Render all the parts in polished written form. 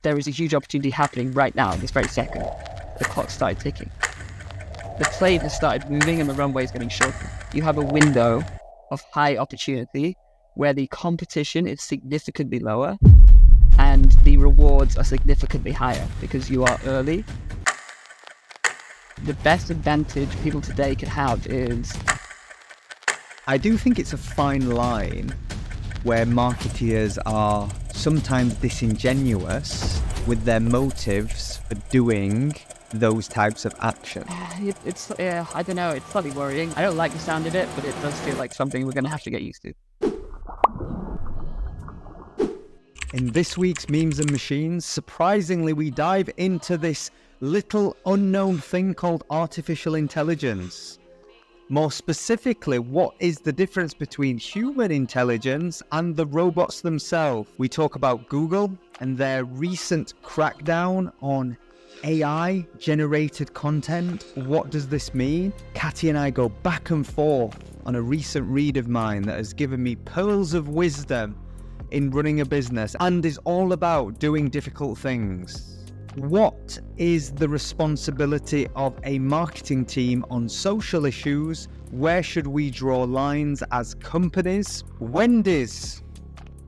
there is a huge opportunity happening right now, this very second. The clock started ticking. The plane has started moving and the runway is getting shorter. You have a window of high opportunity where the competition is significantly lower and the rewards are significantly higher because you are early. The best advantage people today can have is... I do think it's a fine line where marketeers are sometimes disingenuous with their motives for doing those types of action. I don't know, it's slightly worrying. I don't like the sound of it, but it does feel like something we're going to have to get used to. In this week's Memes and Machines, surprisingly, we dive into this little unknown thing called artificial intelligence. More specifically, what is the difference between human intelligence and the robots themselves? We talk about Google and their recent crackdown on AI-generated content. What does this mean? Catty and I go back and forth on a recent read of mine that has given me pearls of wisdom in running a business and is all about doing difficult things. What is the responsibility of a marketing team on social issues? Where should we draw lines as companies? Wendy's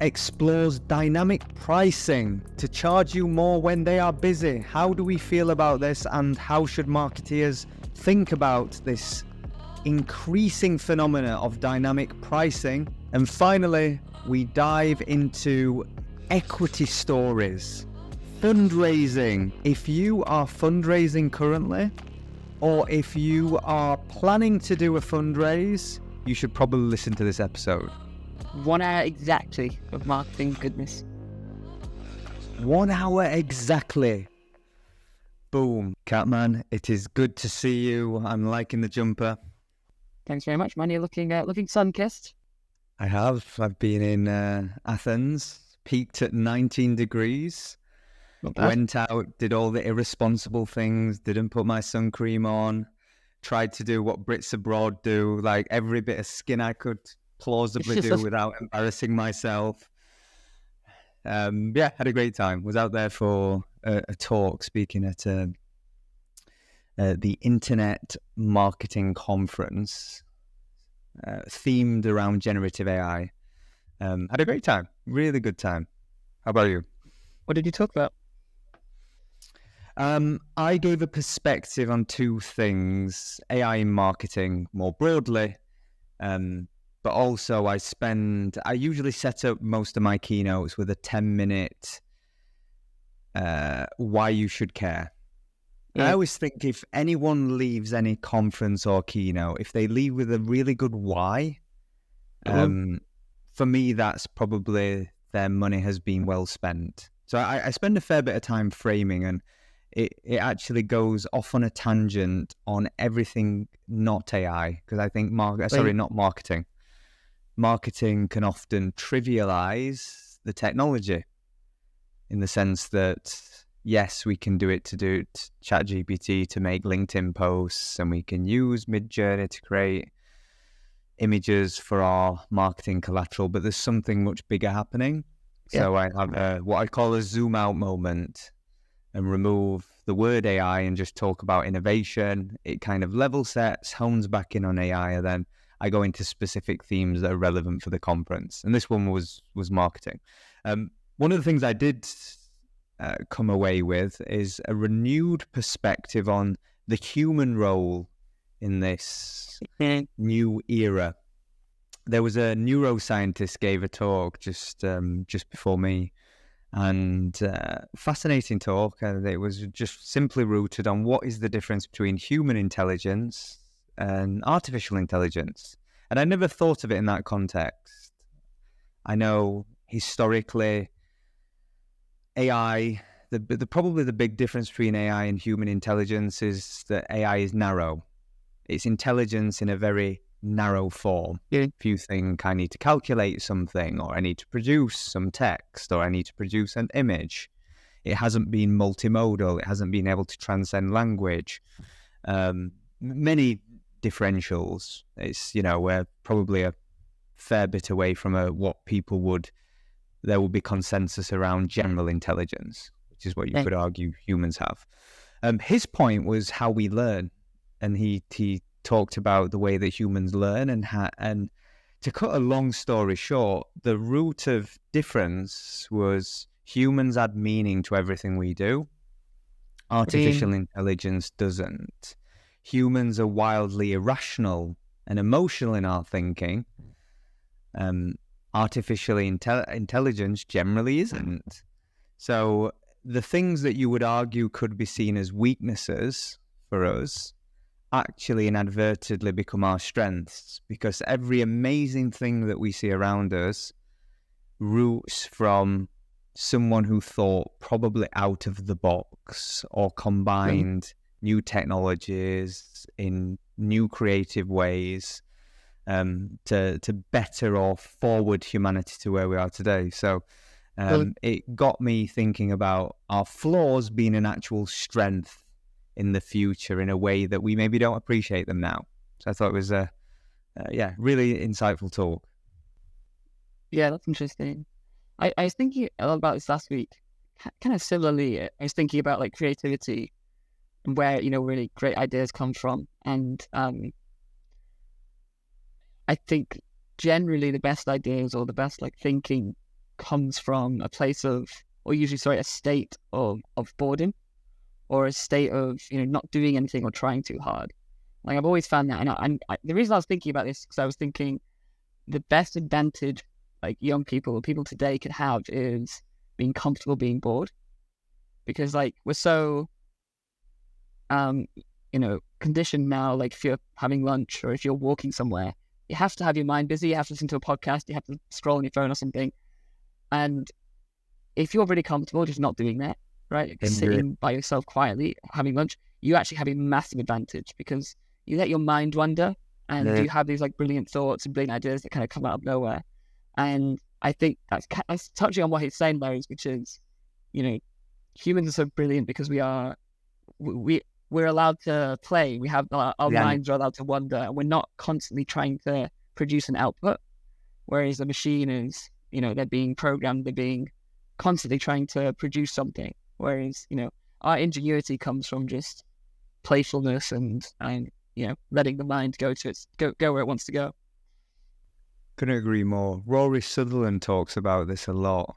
explores dynamic pricing to charge you more when they are busy. How do we feel about this, and how should marketeers think about this increasing phenomena of dynamic pricing? And finally, we dive into equity stories. Fundraising. If you are fundraising currently, or if you are planning to do a fundraise, you should probably listen to this episode. 1 hour exactly of marketing goodness. 1 hour exactly. Boom. Catman, it is good to see you. I'm liking the jumper. Thanks very much, man. You're looking sun-kissed. I have. I've been in Athens, peaked at 19 degrees. Went out, did all the irresponsible things, didn't put my sun cream on, tried to do what Brits abroad do, like every bit of skin I could plausibly do without embarrassing myself. Yeah, had a great time. Was out there for a talk speaking at the Internet Marketing Conference themed around generative AI. Had a great time, really good time. How about you? What did you talk about? I gave a perspective on two things: AI in marketing more broadly, but also I usually set up most of my keynotes with a 10-minute why you should care. Yeah. I always think if anyone leaves any conference or keynote, if they leave with a really good why, for me, that's probably their money has been well spent. So I spend a fair bit of time framing, and it actually goes off on a tangent on everything not AI, because I think not marketing. Marketing can often trivialize the technology in the sense that, yes, we can do it ChatGPT to make LinkedIn posts, and we can use Midjourney to create images for our marketing collateral, but there's something much bigger happening. Yeah. So I have what I call a zoom out moment and remove the word AI and just talk about innovation. It kind of level sets, hones back in on AI, and then I go into specific themes that are relevant for the conference. And this one was marketing. One of the things I did come away with is a renewed perspective on the human role in this new era. There was a neuroscientist gave a talk just before me, and fascinating talk. And it was just simply rooted on what is the difference between human intelligence and artificial intelligence. And I never thought of it in that context. I know historically AI, probably the big difference between AI and human intelligence is that AI is narrow. It's intelligence in a very narrow form. Yeah. If you think I need to calculate something, or I need to produce some text, or I need to produce an image, it hasn't been multimodal. It hasn't been able to transcend language. Many differentials. It's, we're probably a fair bit away from what people there would be consensus around general intelligence. which is what you could argue humans have. His point was how we learn, and he talked about the way that humans learn, and to cut a long story short, the root of difference was humans add meaning to everything we do. Artificial intelligence doesn't. Humans are wildly irrational and emotional in our thinking. Artificial intelligence generally isn't. So the things that you would argue could be seen as weaknesses for us actually inadvertently become our strengths, because every amazing thing that we see around us roots from someone who thought probably out of the box or combined new technologies in new creative ways to better or forward humanity to where we are today. So it got me thinking about our flaws being an actual strength in the future in a way that we maybe don't appreciate them now. So I thought it was a really insightful talk. Yeah, that's interesting. I was thinking a lot about this last week. Kind of similarly, I was thinking about like creativity and where, really great ideas come from. And I think generally the best ideas or the best like thinking comes from a place of, or usually, a state of boredom, or a state of, not doing anything or trying too hard. Like I've always found that. And the reason I was thinking about this, because I was thinking the best advantage like young people or people today could have is being comfortable being bored, because like we're so conditioned now. Like if you're having lunch or if you're walking somewhere, you have to have your mind busy, you have to listen to a podcast, you have to scroll on your phone or something. And if you're really comfortable just not doing that, right, sitting by yourself quietly having lunch, you actually have a massive advantage, because you let your mind wander and you have these like brilliant thoughts and brilliant ideas that kind of come out of nowhere. And I think that's touching on what he's saying there, which is, humans are so brilliant because we're allowed to play. We have our minds are allowed to wander, and we're not constantly trying to produce an output. Whereas a machine is, they're being programmed, they're being constantly trying to produce something. Whereas, our ingenuity comes from just playfulness and letting the mind go where it wants to go. Couldn't agree more. Rory Sutherland talks about this a lot.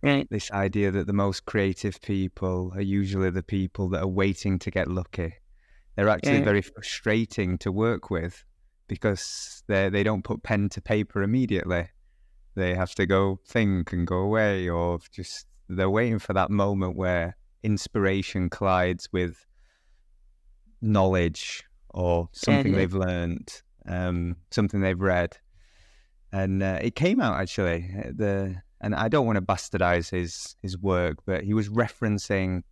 Right. This idea that the most creative people are usually the people that are waiting to get lucky. They're actually very frustrating to work with, because they don't put pen to paper immediately. They have to go think and go away, or just they're waiting for that moment where inspiration collides with knowledge or something they've learned, something they've read. And it came out actually, and I don't want to bastardize his work, but he was referencing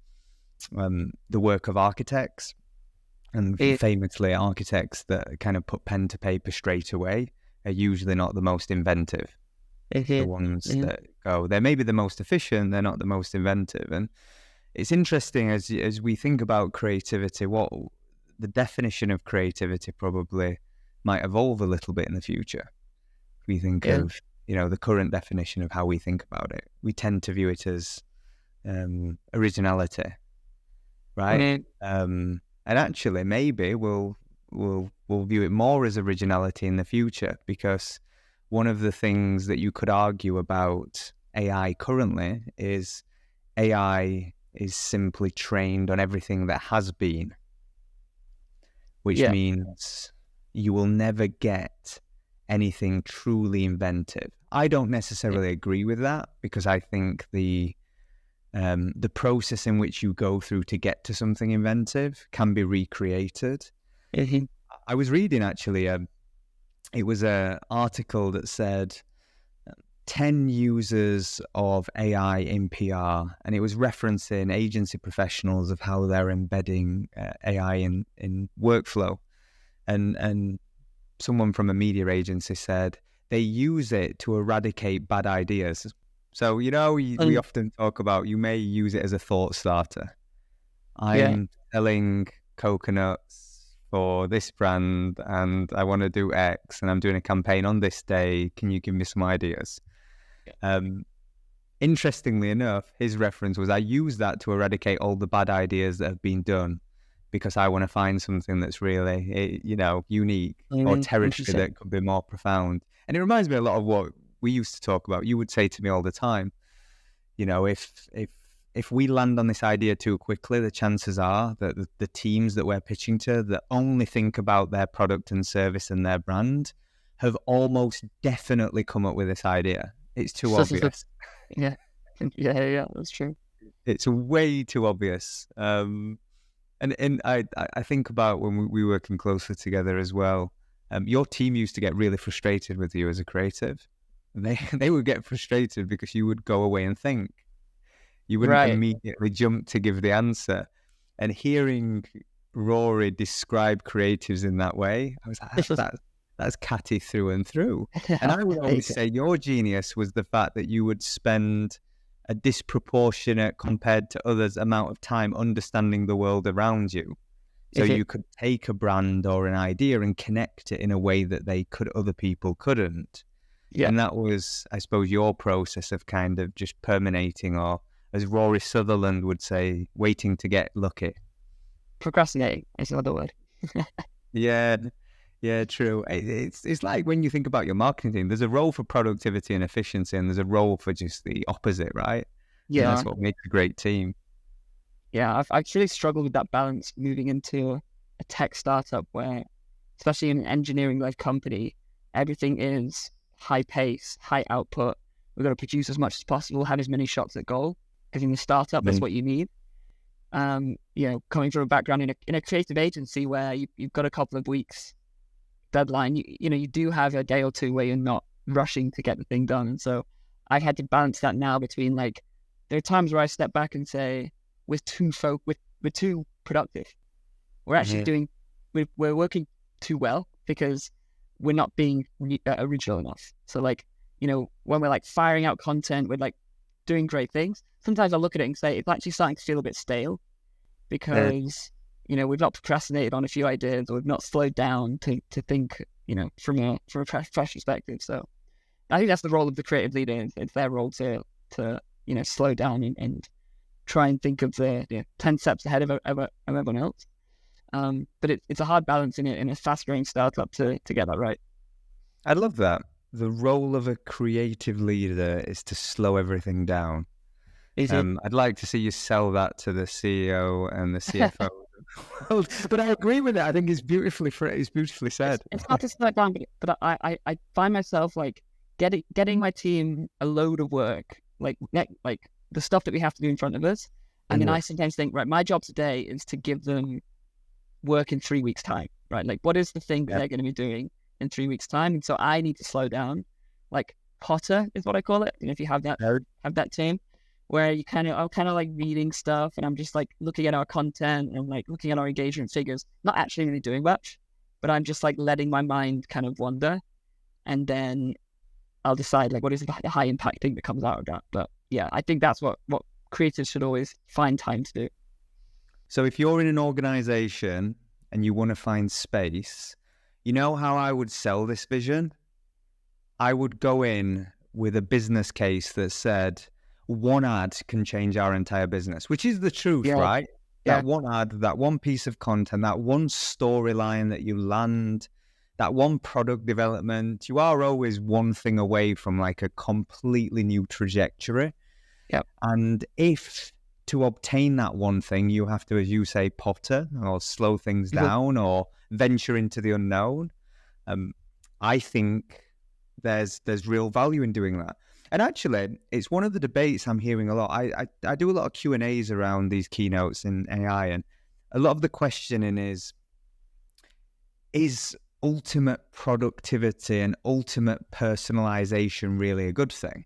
the work of architects, and famously architects that kind of put pen to paper straight away are usually not the most inventive. The ones that go, they're maybe the most efficient, they're not the most inventive. And it's interesting as we think about creativity, what the definition of creativity probably might evolve a little bit in the future. We think of, the current definition of how we think about it. We tend to view it as originality, right? And actually, maybe we'll view it more as originality in the future, because one of the things that you could argue about AI currently is AI is simply trained on everything that has been, which means you will never get anything truly inventive. I don't necessarily agree with that, because I think the process in which you go through to get to something inventive can be recreated. I was reading actually, it was an article that said 10 users of AI in PR, and it was referencing agency professionals of how they're embedding AI in workflow. And someone from a media agency said they use it to eradicate bad ideas. So, we often talk about, you may use it as a thought starter. I'm selling coconuts for this brand and I want to do X and I'm doing a campaign on this day. Can you give me some ideas? Interestingly enough, his reference was, I use that to eradicate all the bad ideas that have been done because I want to find something that's really, unique or territory Interesting. that could be more profound. And it reminds me a lot of what we used to talk about. You would say to me all the time, if we land on this idea too quickly, the chances are that the teams that we're pitching to that only think about their product and service and their brand have almost definitely come up with this idea. It's too obvious. Yeah. Yeah, that's true. It's way too obvious. And I think about when we were working closely together as well. Your team used to get really frustrated with you as a creative. They would get frustrated because you would go away and think. You wouldn't Right. immediately jump to give the answer. And hearing Rory describe creatives in that way, I was like, that's Catty through and through. And I would always say your genius was the fact that you would spend a disproportionate compared to others amount of time understanding the world around you. So you could take a brand or an idea and connect it in a way that other people couldn't. Yeah. And that was, I suppose, your process of kind of just permeating, or as Rory Sutherland would say, waiting to get lucky. Procrastinating is another word. Yeah, true. It's like when you think about your marketing team, there's a role for productivity and efficiency, and there's a role for just the opposite, right? Yeah. And that's what makes a great team. Yeah, I've actually struggled with that balance moving into a tech startup where, especially in an engineering-led company, everything is high pace, high output. We've got to produce as much as possible, have as many shots at goal, because in the startup, that's what you need. Coming from a background in a creative agency where you've got a couple of weeks deadline, you do have a day or two where you're not rushing to get the thing done. And so I had to balance that now between, like, there are times where I step back and say, we're too productive. We're actually we're working too well because we're not being original enough. So, like, when we're like firing out content, we're like doing great things. Sometimes I look at it and say it's actually starting to feel a bit stale because we've not procrastinated on a few ideas, or we've not slowed down to think from a fresh perspective. So I think that's the role of the creative leader. It's their role to slow down and try and think of the 10 steps ahead of everyone else. But it's a hard balance in a fast-growing startup to get that right. I love that. The role of a creative leader is to slow everything down. I'd like to see you sell that to the CEO and the CFO. But I agree with it. I think it's beautifully said. It's hard to slow it down, but I find myself like getting my team a load of work, like the stuff that we have to do in front of us. And then I sometimes think, right, my job today is to give them work in 3 weeks' time, right? Like, what is the thing that they're going to be doing in 3 weeks' time? And so I need to slow down. Like, Potter is what I call it. If you have that team where I'm kind of like reading stuff, and I'm just like looking at our content and I'm like looking at our engagement figures, not actually really doing much, but I'm just like letting my mind kind of wander, and then I'll decide like what is the high impact thing that comes out of that. But yeah, I think that's what creators should always find time to do. So if you're in an organization and you want to find space, you know how I would sell this vision? I would go in with a business case that said, one ad can change our entire business, which is the truth, right? That one ad, that one piece of content, that one storyline that you land, that one product development, you are always one thing away from like a completely new trajectory. Yep. And if to obtain that one thing, you have to, as you say, potter or slow things down or venture into the unknown, I think there's real value in doing that. And actually, it's one of the debates I'm hearing a lot. I do a lot of Q&As around these keynotes in AI, and a lot of the questioning is ultimate productivity and ultimate personalization really a good thing?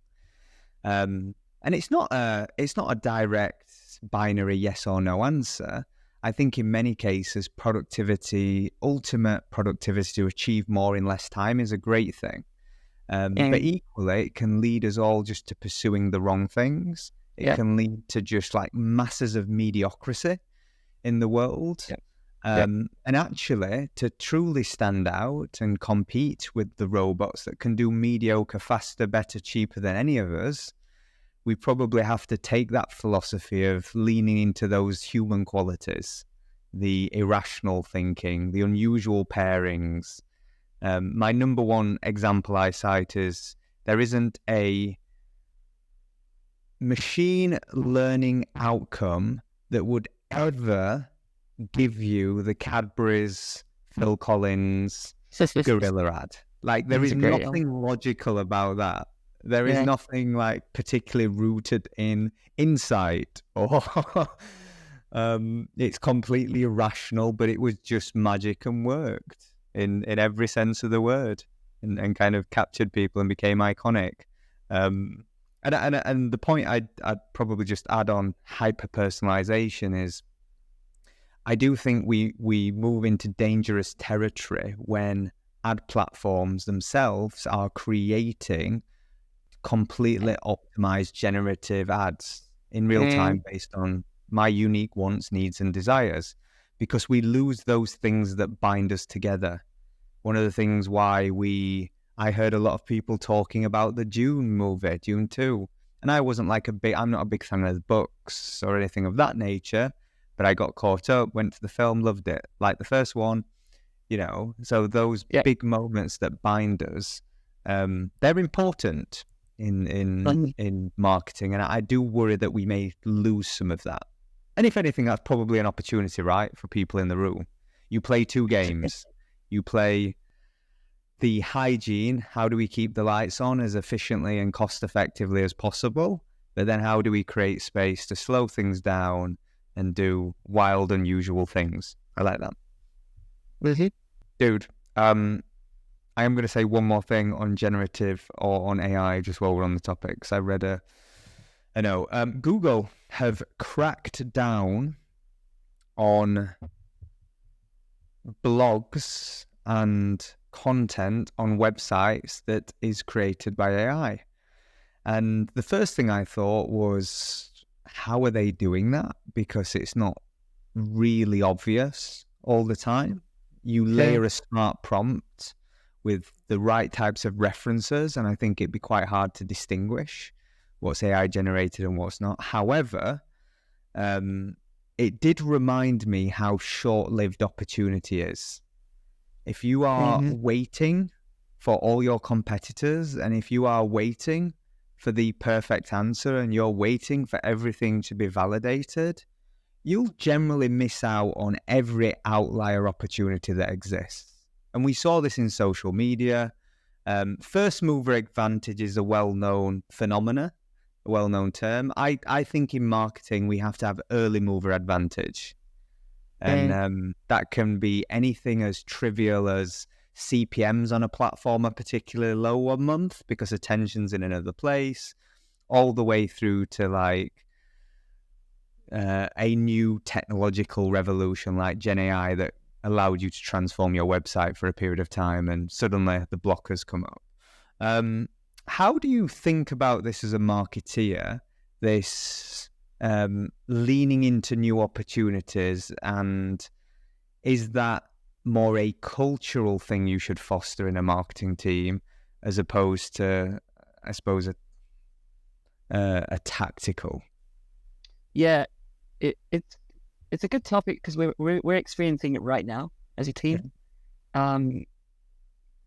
And it's not a direct binary yes or no answer. I think in many cases, ultimate productivity to achieve more in less time is a great thing. But equally, it can lead us all just to pursuing the wrong things. It can lead to just like masses of mediocrity in the world. And actually, to truly stand out and compete with the robots that can do mediocre, faster, better, cheaper than any of us, we probably have to take that philosophy of leaning into those human qualities, the irrational thinking, the unusual pairings. My number one example I cite is there isn't a machine learning outcome that would ever give you the Cadbury's Phil Collins gorilla ad. Like, there is nothing logical about that. There is nothing like particularly rooted in insight or it's completely irrational, but it was just magic and worked in every sense of the word, and kind of captured people and became iconic. And the point I'd probably just add on hyper personalization is, I do think we move into dangerous territory when ad platforms themselves are creating completely optimized generative ads in real time based on my unique wants, needs, and desires, because we lose those things that bind us together. One of the things why I heard a lot of people talking about the Dune movie, Dune 2, and I'm not a big fan of the books or anything of that nature, but I got caught up, went to the film, loved it, like the first one, so those big moments that bind us, they're important in marketing, and I do worry that we may lose some of that. And if anything, that's probably an opportunity, right, for people in the room. You play two games. You play the hygiene, how do we keep the lights on as efficiently and cost effectively as possible, but then how do we create space to slow things down and do wild, unusual things? I like that. Mm-hmm. Dude, I am going to say one more thing on generative or on AI just while we're on the topic, because I read Google have cracked down on blogs and content on websites that is created by AI. And the first thing I thought was, how are they doing that? Because it's not really obvious all the time. You layer a smart prompt with the right types of references, and I think it'd be quite hard to distinguish what's AI generated and what's not. However, it did remind me how short-lived opportunity is. If you are waiting for all your competitors, and if you are waiting for the perfect answer and you're waiting for everything to be validated, you'll generally miss out on every outlier opportunity that exists. And we saw this in social media. First mover advantage is a well-known phenomena, a well-known term. I think in marketing, we have to have early mover advantage. And that can be anything as trivial as CPMs on a platform are particularly low 1 month because attention's in another place, all the way through to like a new technological revolution like Gen AI that allowed you to transform your website for a period of time, and suddenly the blockers come up. How do you think about this as a marketeer, this leaning into new opportunities, and is that more a cultural thing you should foster in a marketing team as opposed to, I suppose, a tactical? Yeah, it's a good topic because we're experiencing it right now as a team.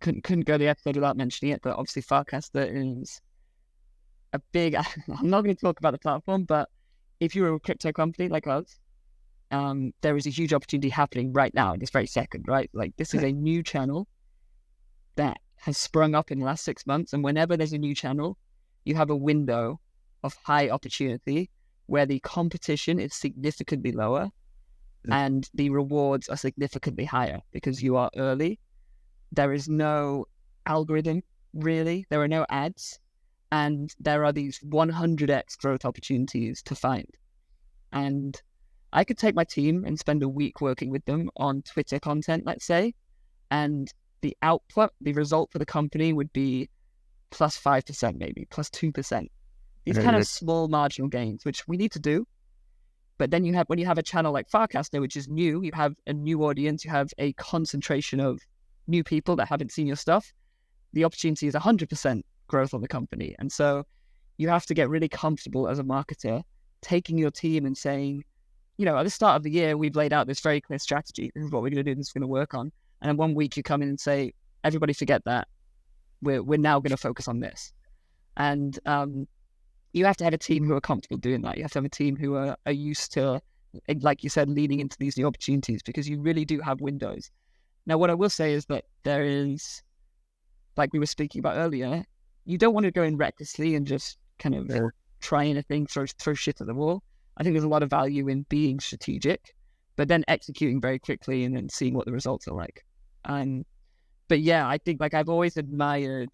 Couldn't go the episode without mentioning it, but obviously Farcaster is a big. I'm not going to talk about the platform, but if you're a crypto company like us, there is a huge opportunity happening right now in this very second, right? Like, this is a new channel that has sprung up in the last 6 months, and whenever there's a new channel, you have a window of high opportunity where the competition is significantly lower and the rewards are significantly higher because you are early. There is no algorithm, really. There are no ads. And there are these 100x growth opportunities to find. And I could take my team and spend a week working with them on Twitter content, let's say, and the output, the result for the company would be plus 5%, maybe, plus 2%. These kind of small marginal gains, which we need to do. But then when you have a channel like Farcaster, which is new, you have a new audience, you have a concentration of new people that haven't seen your stuff, the opportunity is 100% growth on the company. And so you have to get really comfortable as a marketer taking your team and saying, at the start of the year, we've laid out this very clear strategy. This is what we're going to do. This is going to work on. And then one week you come in and say, everybody forget that. We're now going to focus on this. And you have to have a team who are comfortable doing that. You have to have a team who are used to, like you said, leading into these new opportunities, because you really do have windows. Now, what I will say is that there is, like we were speaking about earlier, you don't want to go in recklessly and just kind of try anything, throw shit at the wall. I think there's a lot of value in being strategic, but then executing very quickly and then seeing what the results are like. But yeah, I think I've always admired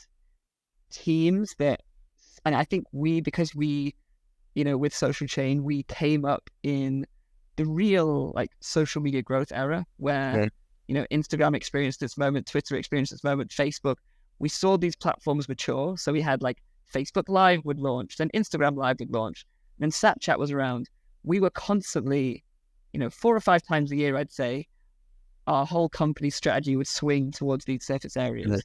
teams that, and I think because we, with Social Chain, we came up in the real social media growth era where, Instagram experienced its moment, Twitter experienced its moment, Facebook. We saw these platforms mature. So we had Facebook Live would launch, then Instagram Live would launch, then Snapchat was around. We were constantly, 4 or 5 times a year, I'd say, our whole company strategy would swing towards these surface areas. Yeah.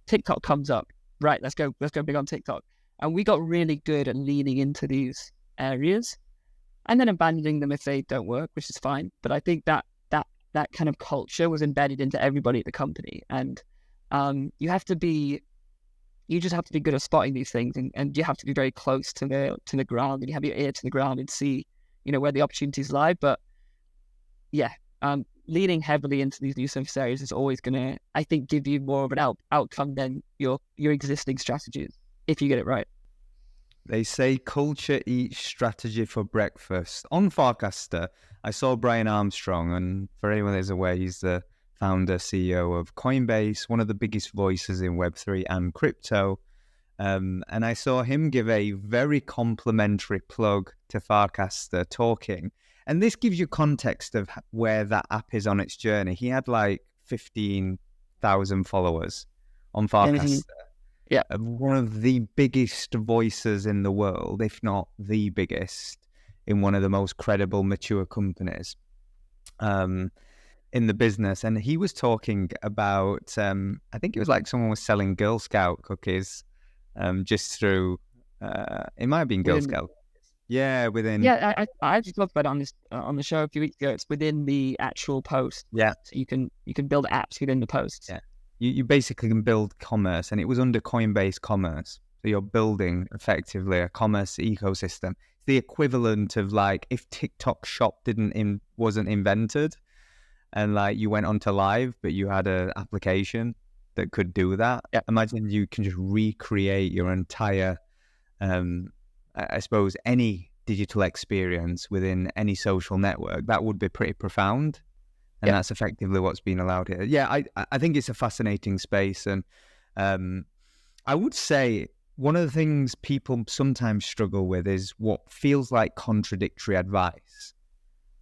TikTok comes up, right? Let's go big on TikTok. And we got really good at leaning into these areas and then abandoning them if they don't work, which is fine. But I think that kind of culture was embedded into everybody at the company. And you just have to be good at spotting these things, and you have to be very close to the ground, and you have your ear to the ground and see, where the opportunities lie. But yeah, leaning heavily into these new surface areas is always going to, I think, give you more of an outcome than your existing strategies, if you get it right. They say culture eats strategy for breakfast. On Farcaster, I saw Brian Armstrong, and for anyone that is aware, he's the founder, CEO of Coinbase, one of the biggest voices in Web3 and crypto. And I saw him give a very complimentary plug to Farcaster talking. And this gives you context of where that app is on its journey. He had 15,000 followers on Farcaster. Yeah. One of the biggest voices in the world, if not the biggest, in one of the most credible, mature companies in the business. And he was talking about, I think it was someone was selling Girl Scout cookies just through, it might have been Girl Scout. Yeah, within. Yeah, I actually talked about it on the show a few weeks ago. It's within the actual post. Yeah. So you can build apps within the posts. Yeah. You basically can build commerce, and it was under Coinbase Commerce. So you're building effectively a commerce ecosystem. It's the equivalent of if TikTok Shop wasn't invented, and you went onto Live, but you had an application that could do that. Yeah. Imagine you can just recreate your entire, I suppose, any digital experience within any social network. That would be pretty profound. And that's effectively what's been allowed here. Yeah, I think it's a fascinating space. And I would say one of the things people sometimes struggle with is what feels like contradictory advice.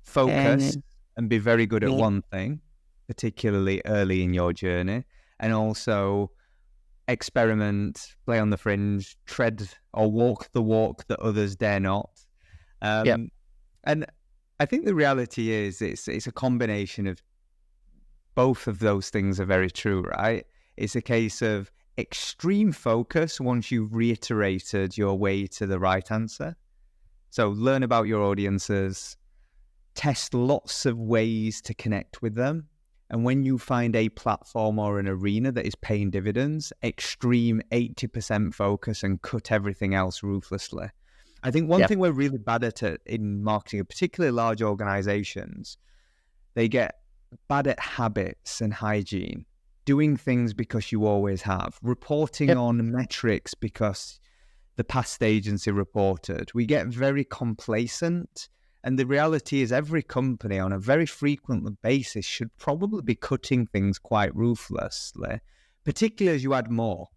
Focus and be very good at one thing, particularly early in your journey. And also experiment, play on the fringe, tread or walk the walk that others dare not. And I think the reality is it's a combination of both of those things are very true, right? It's a case of extreme focus once you've reiterated your way to the right answer. So learn about your audiences, test lots of ways to connect with them. And when you find a platform or an arena that is paying dividends, extreme 80% focus and cut everything else ruthlessly. I think one thing we're really bad at it in marketing, particularly large organizations, they get bad at habits and hygiene, doing things because you always have, reporting on metrics because the past agency reported. We get very complacent. And the reality is every company on a very frequent basis should probably be cutting things quite ruthlessly, particularly as you add more.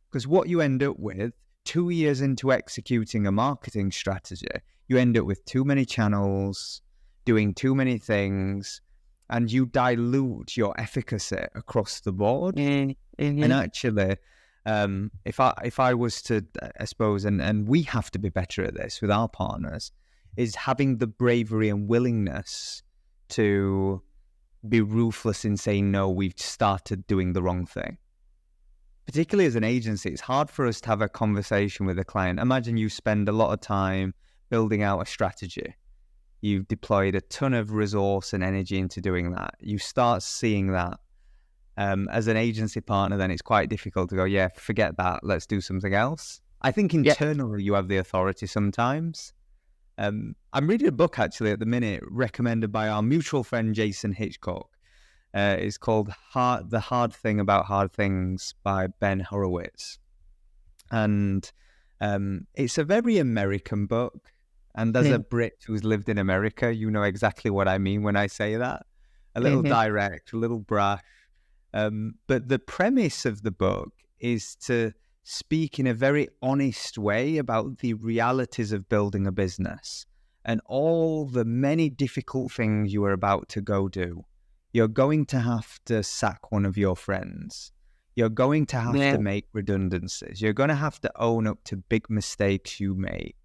Because what you end up with 2 years into executing a marketing strategy, you end up with too many channels, doing too many things, and you dilute your efficacy across the board. Mm-hmm. And actually, if I was to, I suppose, and we have to be better at this with our partners, is having the bravery and willingness to be ruthless in saying, no, we've started doing the wrong thing. particularly as an agency, it's hard for us to have a conversation with a client. Imagine you spend a lot of time building out a strategy. You've deployed a ton of resource and energy into doing that. You start seeing that. As an agency partner, then it's quite difficult to go, yeah, forget that. Let's do something else. I think internally you have the authority sometimes. I'm reading a book actually at the minute recommended by our mutual friend Jason Hitchcock. It's called The Hard Thing About Hard Things by Ben Horowitz. And it's a very American book. And as a Brit who's lived in America, you know exactly what I mean when I say that. A little direct, a little brash. But the premise of the book is to speak in a very honest way about the realities of building a business and all the many difficult things you are about to go do. You're going to have to sack one of your friends. You're going to have to make redundancies. You're going to have to own up to big mistakes you make.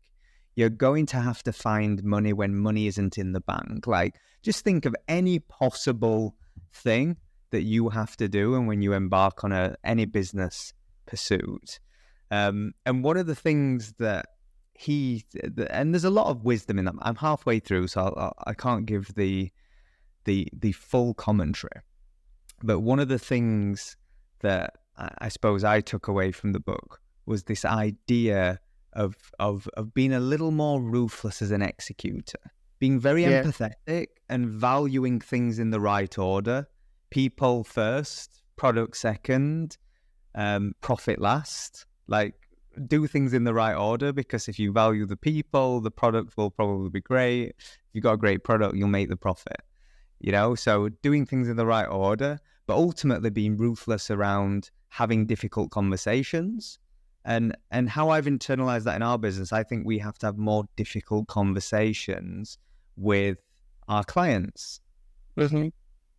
You're going to have to find money when money isn't in the bank. Like, just think of any possible thing that you have to do and when you embark on any business pursuit. And one of the things that and there's a lot of wisdom in that. I'm halfway through, so I can't give the full commentary. But one of the things that I suppose I took away from the book was this idea of being a little more ruthless as an executor, being very empathetic and valuing things in the right order. People first, product second, profit last. Like, do things in the right order, because if you value the people, the product will probably be great. If you've got a great product, you'll make the profit. You know, so doing things in the right order, but ultimately being ruthless around having difficult conversations. And how I've internalized that in our business, I think we have to have more difficult conversations with our clients.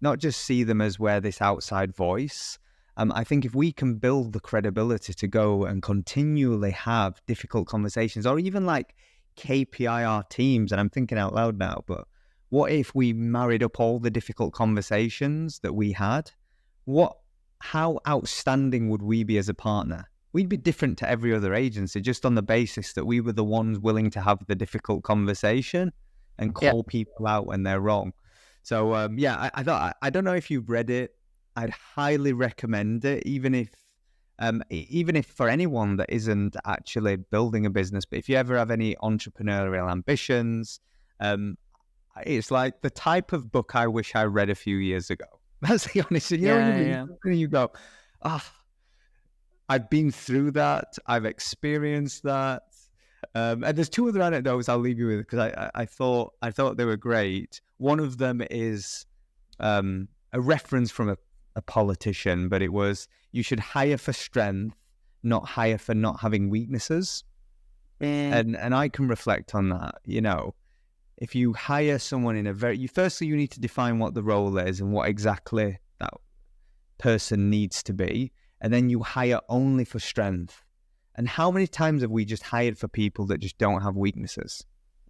Not just see them as we're this outside voice. I think if we can build the credibility to go and continually have difficult conversations, or even like KPI our teams, and I'm thinking out loud now, but what if we married up all the difficult conversations that we had? How outstanding would we be as a partner? We'd be different to every other agency just on the basis that we were the ones willing to have the difficult conversation and call people out when they're wrong. So, I thought, I don't know if you've read it. I'd highly recommend it, even if for anyone that isn't actually building a business, but if you ever have any entrepreneurial ambitions, it's like the type of book I wish I read a few years ago. That's the honest. You go, I've been through that. I've experienced that. And there's two other anecdotes I'll leave you with, because I thought they were great. One of them is a reference from a politician, but it was, you should hire for strength, not hire for not having weaknesses. And I can reflect on that. You know, if you hire someone in firstly you need to define what the role is and what exactly that person needs to be, and then you hire only for strength. And how many times have we just hired for people that just don't have weaknesses?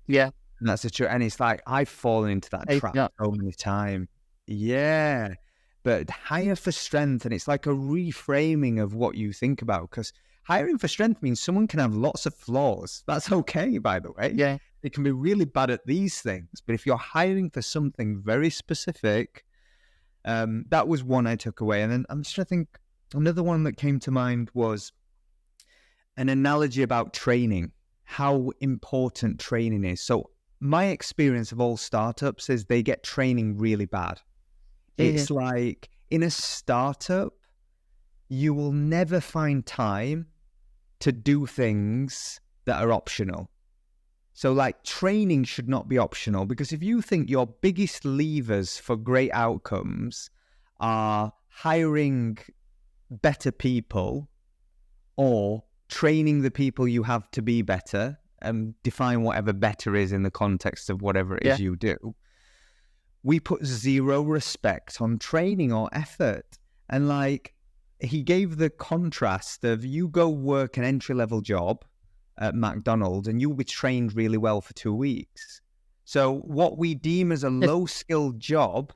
Yeah. And that's the truth. And it's like, I've fallen into that trap so many times. Yeah. But hire for strength, and it's like a reframing of what you think about, because hiring for strength means someone can have lots of flaws. That's okay, by the way. Yeah. They can be really bad at these things. But if you're hiring for something very specific, that was one I took away. And then I'm just trying to think, another one that came to mind was an analogy about training, how important training is. So my experience of all startups is they get training really bad. It's like, in a startup, you will never find time to do things that are optional. So like, training should not be optional, because if you think your biggest levers for great outcomes are hiring better people or training the people you have to be better, and define whatever better is in the context of whatever it is you do, we put zero respect on training or effort. And like, he gave the contrast of, you go work an entry-level job at McDonald's and you'll be trained really well for 2 weeks. So what we deem as a low-skilled job,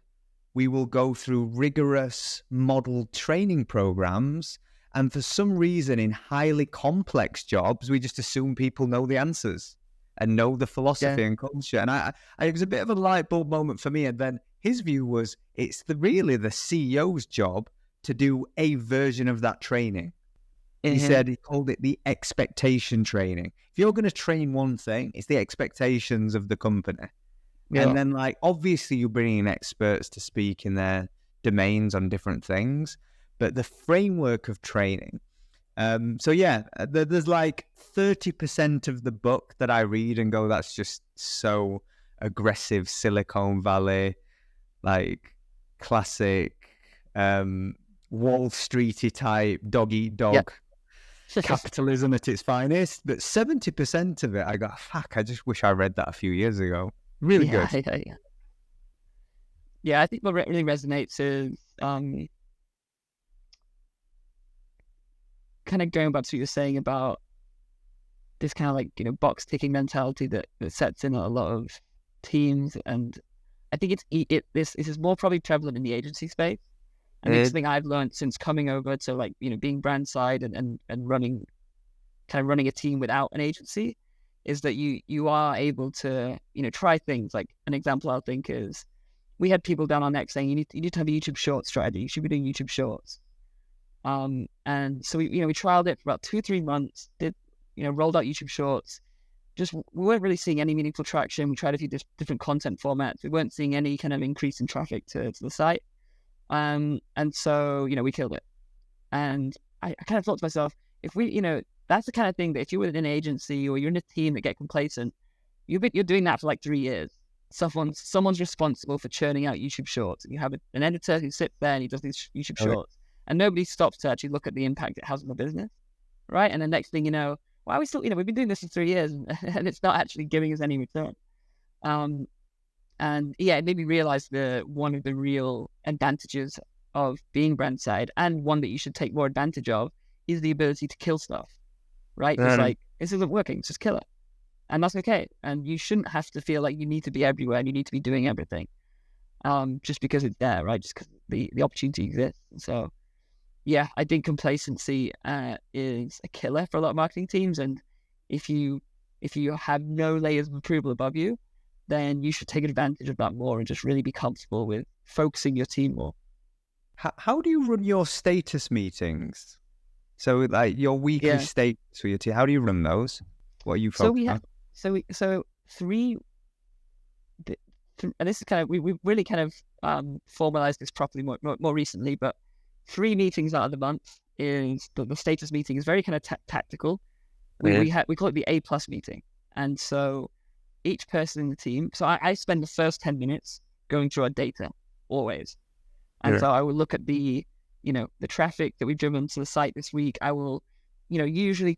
we will go through rigorous model training programs, And for some reason, in highly complex jobs, we just assume people know the answers and know the philosophy and culture. And it was a bit of a light bulb moment for me. And then his view was it's really the CEO's job to do a version of that training. He said he called it the expectation training. If you're going to train one thing, it's the expectations of the company. Yeah. And then, like, obviously you're bringing in experts to speak in their domains on different things, but the framework of training. So yeah, there's like 30% of the book that I read and go, that's just so aggressive, Silicon Valley, like classic Wall Streety type dog eat dog capitalism at its finest. But 70% of it, I go, fuck, I just wish I read that a few years ago. Really good. Yeah, I think what really resonates is kind of going back to what you're saying about this kind of like, you know, box ticking mentality that sets in a lot of teams. And I think this is more probably prevalent in the agency space. And it's something I've learned since coming over to, like, you know, being brand side and running a team without an agency, is that you are able to, you know, try things. Like an example I think is we had people down our neck saying you need to have a YouTube short strategy. You should be doing YouTube shorts. And so we trialed it for about 2-3 months, rolled out YouTube shorts. We weren't really seeing any meaningful traction. We tried a few different content formats. We weren't seeing any kind of increase in traffic to the site. And so, you know, we killed it. And I kind of thought to myself, if we, you know, that's the kind of thing that if you're with an agency or you're in a team that get complacent, you're doing that for like 3 years. Someone's responsible for churning out YouTube shorts. You have an editor who sits there and he does these YouTube shorts, and nobody stops to actually look at the impact it has on the business, right? And the next thing you know, why are we still, you know, we've been doing this for 3 years and it's not actually giving us any return. And yeah, it made me realize one of the real advantages of being brand side, and one that you should take more advantage of, is the ability to kill stuff, right? It's like, this isn't working, just kill it. And that's okay. And you shouldn't have to feel like you need to be everywhere and you need to be doing everything just because it's there, right? Just because the opportunity exists. So yeah, I think complacency is a killer for a lot of marketing teams. And if you have no layers of approval above you, then you should take advantage of that more and just really be comfortable with focusing your team more. How do you run your status meetings? So like your weekly status for your team, how do you run those? What are you focusing on? So three, and this is kind of, we really kind of formalized this properly more recently, but 3 meetings out of the month is the status meeting is very kind of tactical. We call it the A+ meeting. And so each person in the team, so I spend the first 10 minutes going through our data always. And so I will look at the traffic that we've driven to the site this week. I will, usually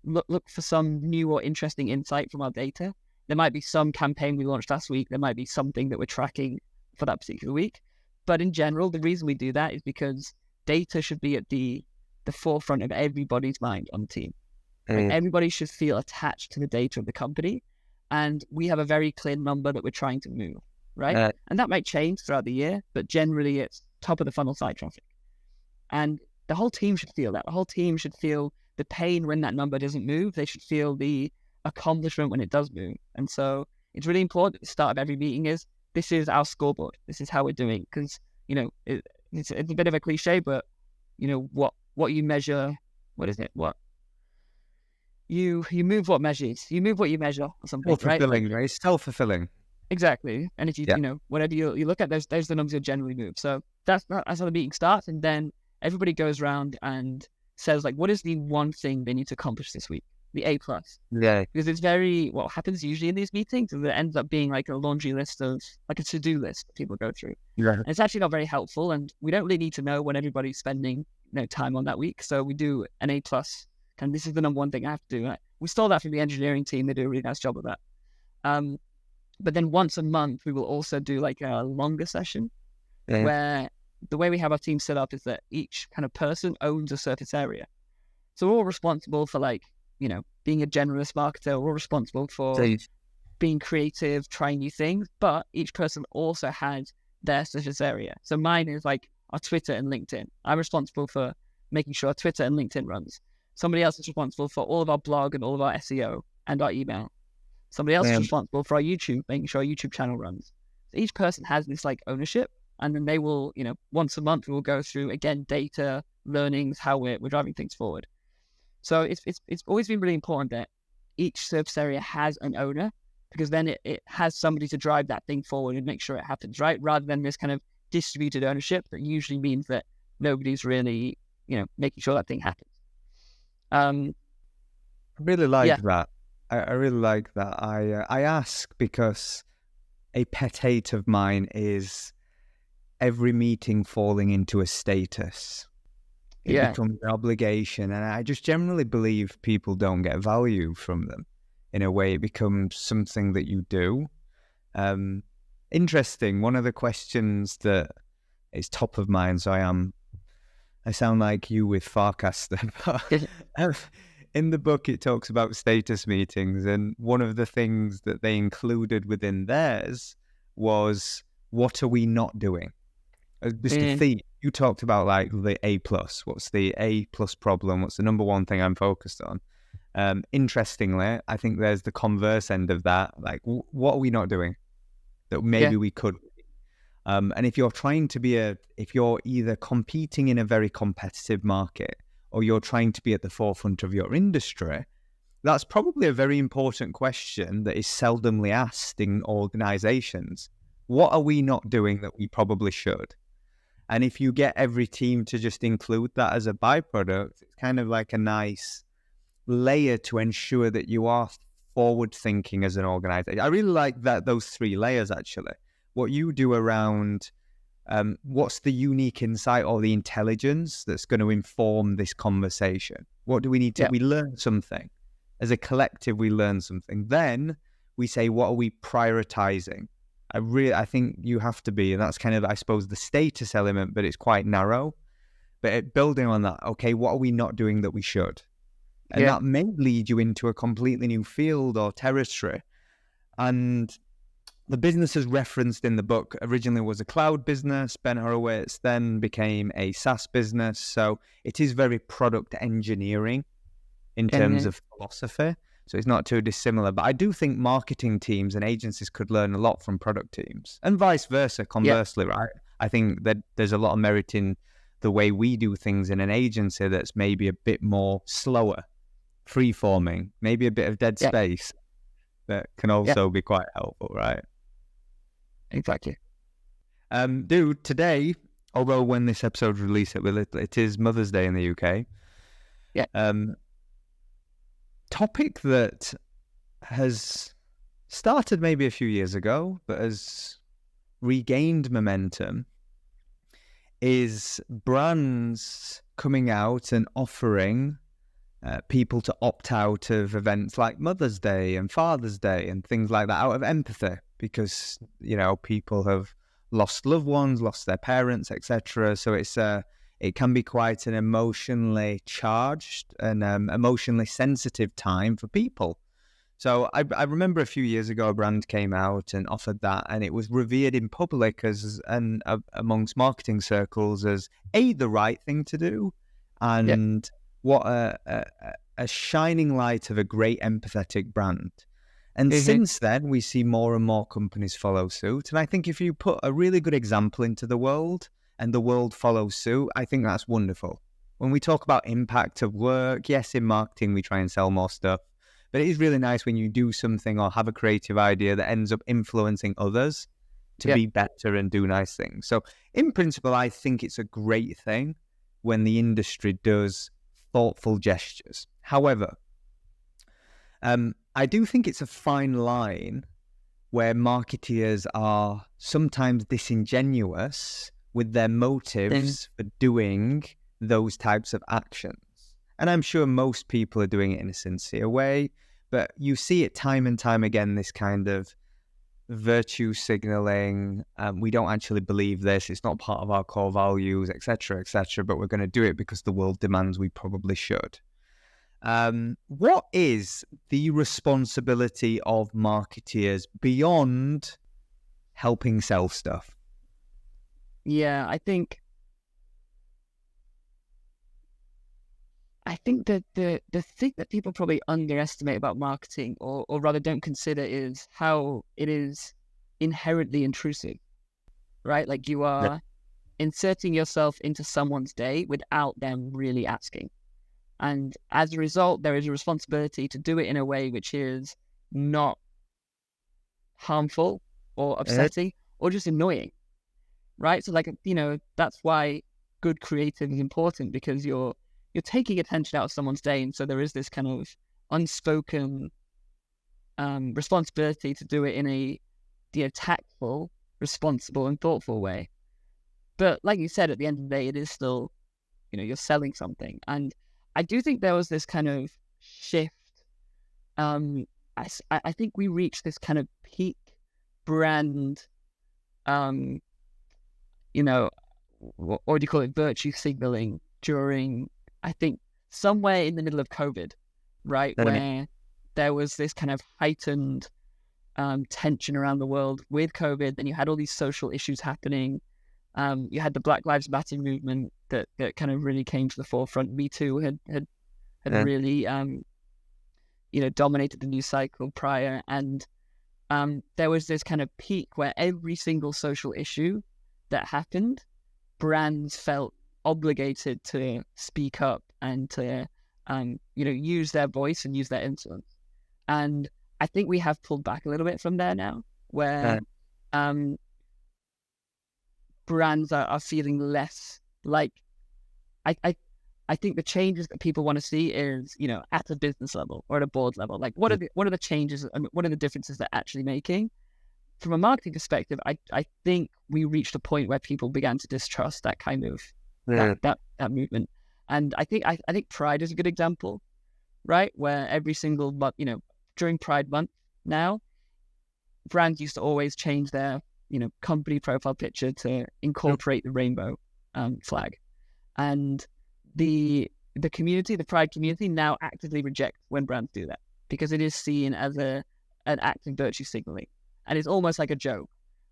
look for some new or interesting insight from our data. There might be some campaign we launched last week. There might be something that we're tracking for that particular week. But in general, the reason we do that is because data should be at the forefront of everybody's mind on the team. Like, everybody should feel attached to the data of the company. And we have a very clear number that we're trying to move, right? And that might change throughout the year, but generally it's top of the funnel site traffic. And the whole team should feel that. The whole team should feel the pain when that number doesn't move. They should feel the accomplishment when it does move. And so it's really important at the start of every meeting is, this is our scoreboard. This is how we're doing. Because, it's a bit of a cliche, but, what you measure, what is it? What? You move what measures. You move what you measure or something, right? Self-fulfilling, right? Self-fulfilling. Exactly. And if you, whatever you look at, there's the numbers you'll generally move. So that's how the meeting starts. And then everybody goes around and says, like, what is the one thing they need to accomplish this week? The A+. Yeah. Because it's what happens usually in these meetings is it ends up being like a laundry list of, like a to-do list that people go through. Yeah. And it's actually not very helpful. And we don't really need to know when everybody's spending time on that week. So we do an A+. And this is the number one thing I have to do. We stole that from the engineering team. They do a really nice job of that. But then once a month, we will also do like a longer session where the way we have our team set up is that each kind of person owns a surface area. So we're all responsible for being a generalist marketer. We're all responsible for being creative, trying new things, but each person also has their surface area. So mine is like our Twitter and LinkedIn. I'm responsible for making sure Twitter and LinkedIn runs. Somebody else is responsible for all of our blog and all of our SEO and our email. Somebody else is responsible for our YouTube, making sure our YouTube channel runs. So each person has this like ownership, and then they will, once a month we will go through again data, learnings, how we're driving things forward. So it's always been really important that each surface area has an owner, because then it has somebody to drive that thing forward and make sure it happens, right? Rather than this kind of distributed ownership that usually means that nobody's really, making sure that thing happens. I really like that. I really like that. I ask because a pet hate of mine is every meeting falling into a status. It becomes an obligation, and I just generally believe people don't get value from them. In a way, it becomes something that you do. Interesting. One of the questions that is top of mind, so I sound like you with Farcaster, but in the book it talks about status meetings, and one of the things that they included within theirs was, what are we not doing? Just a theme. You talked about like the A+. What's the A+ problem? What's the number one thing I'm focused on? Interestingly, I think there's the converse end of that. Like, what are we not doing that maybe we could? And if you're trying to if you're either competing in a very competitive market or you're trying to be at the forefront of your industry, that's probably a very important question that is seldomly asked in organizations. What are we not doing that we probably should? And if you get every team to just include that as a byproduct, it's kind of like a nice layer to ensure that you are forward thinking as an organization. I really like those three layers, actually. What you do around what's the unique insight or the intelligence that's going to inform this conversation? What do we need to, we learn something. As a collective, we learn something. Then we say, what are we prioritizing? I think you have to be, and that's kind of, I suppose, the status element, but it's quite narrow. But building on that, okay, what are we not doing that we should? And that may lead you into a completely new field or territory. And the businesses referenced in the book originally was a cloud business. Ben Horowitz then became a SaaS business. So it is very product engineering in terms of philosophy. So it's not too dissimilar. But I do think marketing teams and agencies could learn a lot from product teams, and vice versa, conversely, right? I think that there's a lot of merit in the way we do things in an agency that's maybe a bit more slower, free-forming, maybe a bit of dead space that can also be quite helpful, right? Exactly. Dude, today, although when this episode released, it is Mother's Day in the UK. Topic that has started maybe a few years ago, but has regained momentum, is brands coming out and offering people to opt out of events like Mother's Day and Father's Day and things like that out of empathy, because, people have lost loved ones, lost their parents, etc. So it can be quite an emotionally charged and emotionally sensitive time for people. So I remember a few years ago, a brand came out and offered that, and it was revered in public and amongst marketing circles as the right thing to do, and what a shining light of a great empathetic brand. And since then, we see more and more companies follow suit. And I think if you put a really good example into the world and the world follows suit, I think that's wonderful. When we talk about impact of work, yes, in marketing, we try and sell more stuff. But it is really nice when you do something or have a creative idea that ends up influencing others to be better and do nice things. So in principle, I think it's a great thing when the industry does thoughtful gestures. However, I do think it's a fine line where marketeers are sometimes disingenuous with their motives for doing those types of actions. And I'm sure most people are doing it in a sincere way, but you see it time and time again, this kind of virtue signaling. We don't actually believe this. It's not part of our core values, etc., but we're going to do it because the world demands we probably should. What is the responsibility of marketeers beyond helping sell stuff? Yeah, I think I think that the thing that people probably underestimate about marketing, or rather don't consider, is how it is inherently intrusive, right? Like you Yeah. are inserting yourself into someone's day without them really asking. And as a result, there is a responsibility to do it in a way which is not harmful or Uh, upsetting or just annoying, right? So like, that's why good creative is important, because you're taking attention out of someone's day. And so there is this kind of unspoken responsibility to do it in a tactful, responsible and thoughtful way. But like you said, at the end of the day, it is still, you're selling something. And I do think there was this kind of shift. I think we reached this kind of peak brand, what do you call it, virtue signaling during, I think, somewhere in the middle of COVID, right? Where there was this kind of heightened tension around the world with COVID. Then you had all these social issues happening. You had the Black Lives Matter movement that kind of really came to the forefront. Me Too had really, dominated the news cycle prior. And there was this kind of peak where every single social issue that happened, brands felt obligated to speak up and to, use their voice and use their influence. And I think we have pulled back a little bit from there now, where brands are feeling less like, I think the changes that people want to see is, at a business level or at a board level. Like, what are the changes and what are the differences they're actually making? From a marketing perspective, I think we reached a point where people began to distrust that kind of that movement. And I think Pride is a good example, right? Where every single month, during Pride Month now, brands used to always change their, company profile picture to incorporate the rainbow flag. And the community, the Pride community, now actively reject when brands do that, because it is seen as an act of virtue signaling. And it's almost like a joke.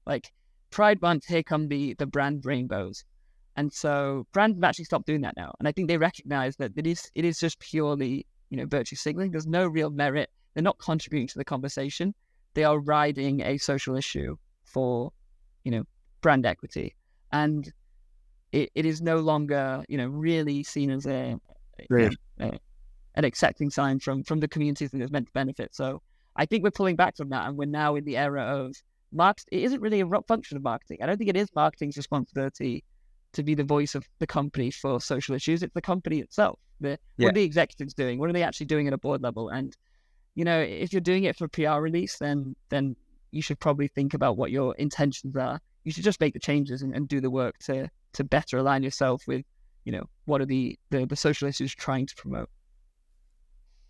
Like, Pride Month, here come the brand rainbows. And so brands have actually stopped doing that now. And I think they recognize that it is just purely, virtue signaling. There's no real merit. They're not contributing to the conversation. They are riding a social issue for, brand equity. And it is no longer, really seen as an accepting sign from the communities that it's meant to benefit. So I think we're pulling back from that, and we're now in the era of marketing. It isn't really a function of marketing. I don't think it is marketing's responsibility to be the voice of the company for social issues. It's the company itself. What are the executives doing? What are they actually doing at a board level? And, if you're doing it for a PR release, then you should probably think about what your intentions are. You should just make the changes and do the work to better align yourself with, what are the social issues you're trying to promote.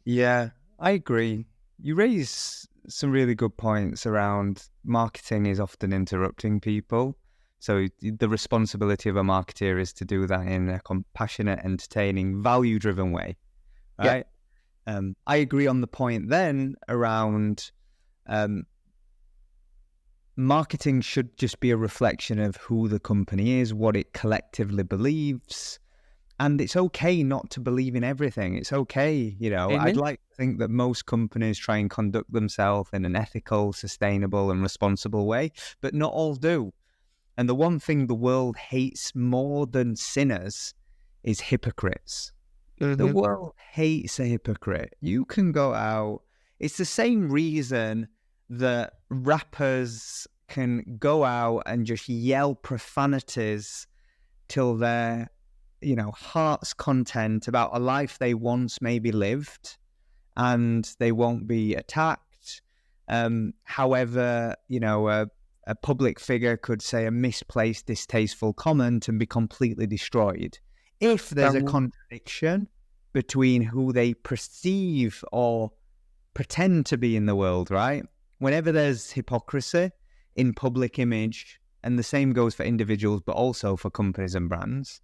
Yeah, I agree. You raise some really good points around marketing is often interrupting people. So the responsibility of a marketeer is to do that in a compassionate, entertaining, value-driven way, right? Yeah. I agree on the point then around marketing should just be a reflection of who the company is, what it collectively believes. And it's okay not to believe in everything. It's okay, Amen. I'd like to think that most companies try and conduct themselves in an ethical, sustainable and responsible way, but not all do. And the one thing the world hates more than sinners is hypocrites. Mm-hmm. The world hates a hypocrite. You can go out. It's the same reason that rappers can go out and just yell profanities till their, heart's content about a life they once maybe lived, and they won't be attacked. However, a public figure could say a misplaced, distasteful comment and be completely destroyed. If there's a contradiction between who they perceive or pretend to be in the world, right? Whenever there's hypocrisy in public image, and the same goes for individuals, but also for companies and brands.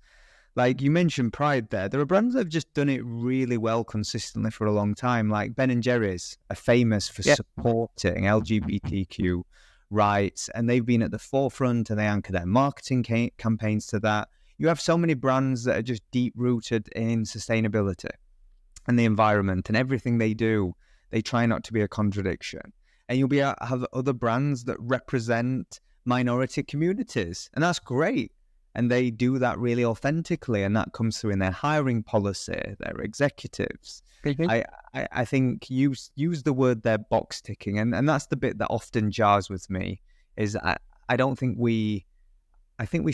Like you mentioned Pride there are brands that have just done it really well consistently for a long time. Like Ben & Jerry's are famous for supporting LGBTQ rights, and they've been at the forefront and they anchor their marketing campaigns to that. You have so many brands that are just deep rooted in sustainability. and the environment and everything they do. They try not to be a contradiction. And you'll have other brands that represent minority communities, and that's great. And they do that really authentically, and that comes through in their hiring policy, their executives. I think use the word there, box ticking, and that's the bit that often jars with me. Is I don't think I think we